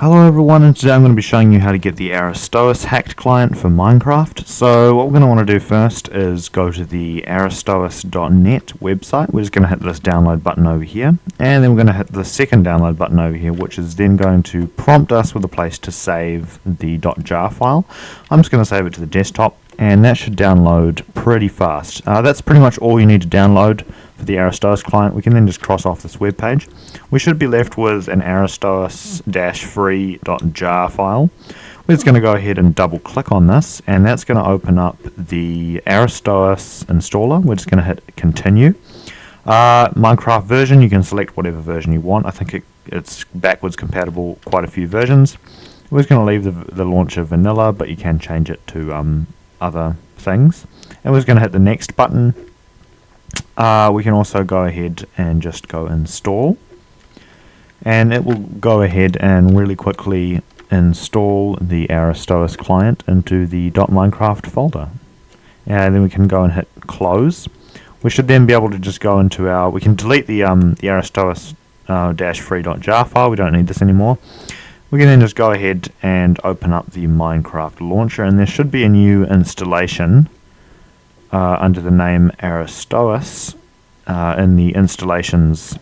Hello everyone, and today I'm going to be showing you how to get the Aristois Hacked client for Minecraft. So what we're going to want to do first is go to the aristois.net website. We're just going to hit this download button over here, and then we're going to hit the second download button over here, which is then going to prompt us with a place to save the .jar file. I'm just going to save it to the desktop, and that should download pretty fast. That's pretty much all you need to download for the Aristois client. We can then just cross off this web page. We should be left with an aristois-free.jar file. We're just going to go ahead and double click on this, and that's going to open up the Aristois installer. We're just going to hit continue. Minecraft version, you can select whatever version you want. I think it's backwards compatible quite a few versions. We're just going to leave the launcher vanilla, but you can change it to other things. And we're just going to hit the next button. We can also go ahead and just go install, and it will go ahead and really quickly install the Aristois client into the .minecraft folder, and then we can go and hit close. We should then be able to just go into we can delete the Aristois-free.jar file. We don't need this anymore. We can then just go ahead and open up the Minecraft launcher, and there should be a new installation under the name Aristois in the installations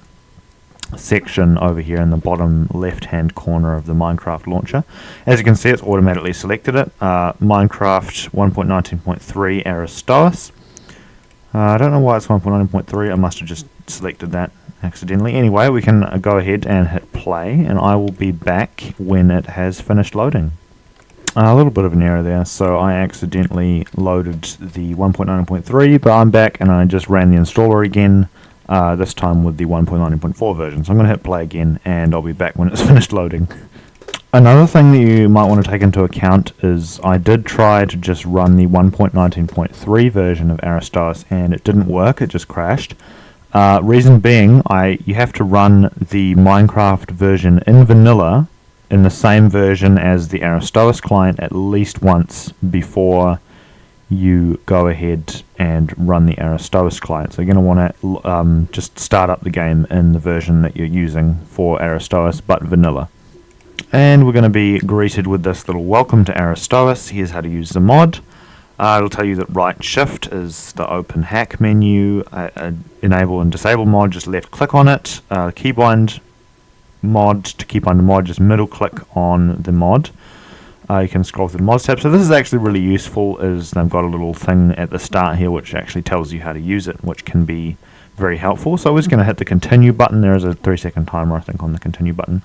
section over here in the bottom left hand corner of the Minecraft launcher. As you can see, it's automatically selected it. Minecraft 1.19.3 Aristois. I don't know why it's 1.19.3. I must have just selected that accidentally. Anyway, we can go ahead and hit play, and I will be back when it has finished loading. A little bit of an error there, so I accidentally loaded the 1.9.3, but I'm back and I just ran the installer again, this time with the 1.9.4 version. So I'm going to hit play again, and I'll be back when it's finished loading. Another thing that you might want to take into account is I did try to just run the 1.19.3 version of Aristois, and it didn't work, it just crashed. Reason being, you have to run the Minecraft version in vanilla in the same version as the Aristois client at least once before you go ahead and run the Aristois client. So you're going to want to just start up the game in the version that you're using for Aristois, but vanilla. And we're going to be greeted with this little welcome to Aristois. Here's how to use the mod. It'll tell you that right shift is the open hack menu. Enable and disable mod, just left click on it. Keybind mod, to keep under mod, just middle click on the mod. You can scroll through the mods tab. So this is actually really useful, is they've got a little thing at the start here which actually tells you how to use it, which can be very helpful. So we're just going to hit the continue button. There is a 3-second timer, I think, on the continue button.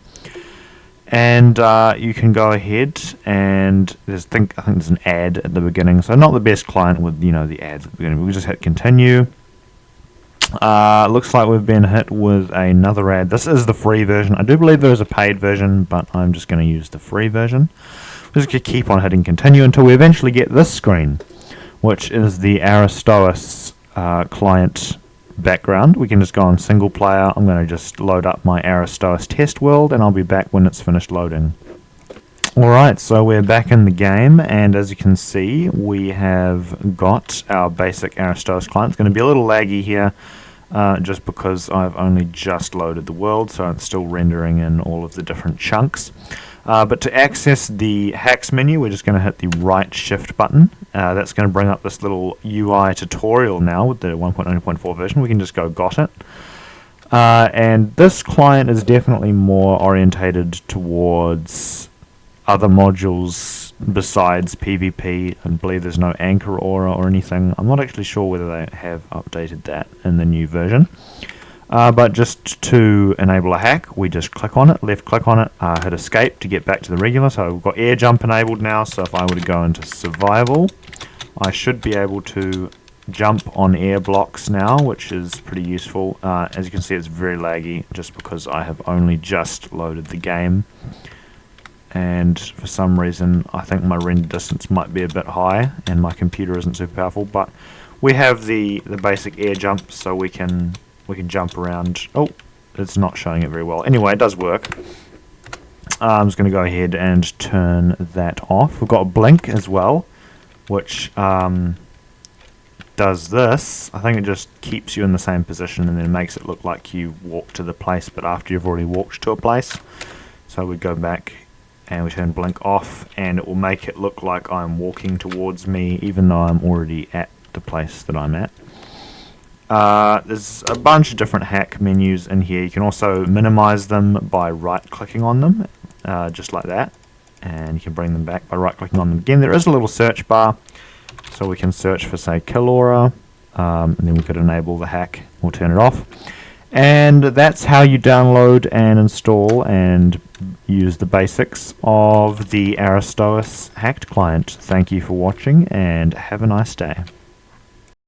And you can go ahead and I think there's an ad at the beginning. So not the best client with the ads at the beginning. We'll just hit continue. Looks like we've been hit with another ad. This is the free version. I do believe there is a paid version, but I'm just going to use the free version. We're just going to keep on hitting continue until we eventually get this screen, which is the Aristois client background. We can just go on single player. I'm going to just load up my Aristois test world, and I'll be back when it's finished loading. Alright, so we're back in the game, and as you can see, we have got our basic Aristois client. It's going to be a little laggy here, just because I've only just loaded the world, so it's still rendering in all of the different chunks. But to access the hacks menu, we're just going to hit the right shift button. That's going to bring up this little UI tutorial now with the 1.9.4 version. We can just go got it. And this client is definitely more orientated towards other modules besides PvP. I believe there's no anchor aura or anything. I'm not actually sure whether they have updated that in the new version. But just to enable a hack, we just click on it, left click on it, hit escape to get back to the regular. So we've got air jump enabled now, so if I were to go into survival, I should be able to jump on air blocks now, which is pretty useful. As you can see, it's very laggy just because I have only just loaded the game, and for some reason I think my render distance might be a bit high and my computer isn't super powerful, but we have the basic air jump, so we can jump around. Oh, it's not showing it very well. Anyway, it does work. I'm just going to go ahead and turn that off. We've got a blink as well, which does this. I think it just keeps you in the same position and then makes it look like you walk to the place, but after you've already walked to a place. So we go back and we turn blink off, and it will make it look like I'm walking towards me even though I'm already at the place that I'm at. There's a bunch of different hack menus in here. You can also minimize them by right-clicking on them, just like that, and you can bring them back by right-clicking on them again. There is a little search bar, so we can search for, say, kill aura, and then we could enable the hack or turn it off. And that's how you download and install and use the basics of the Aristois Hacked client. Thank you for watching, and have a nice day.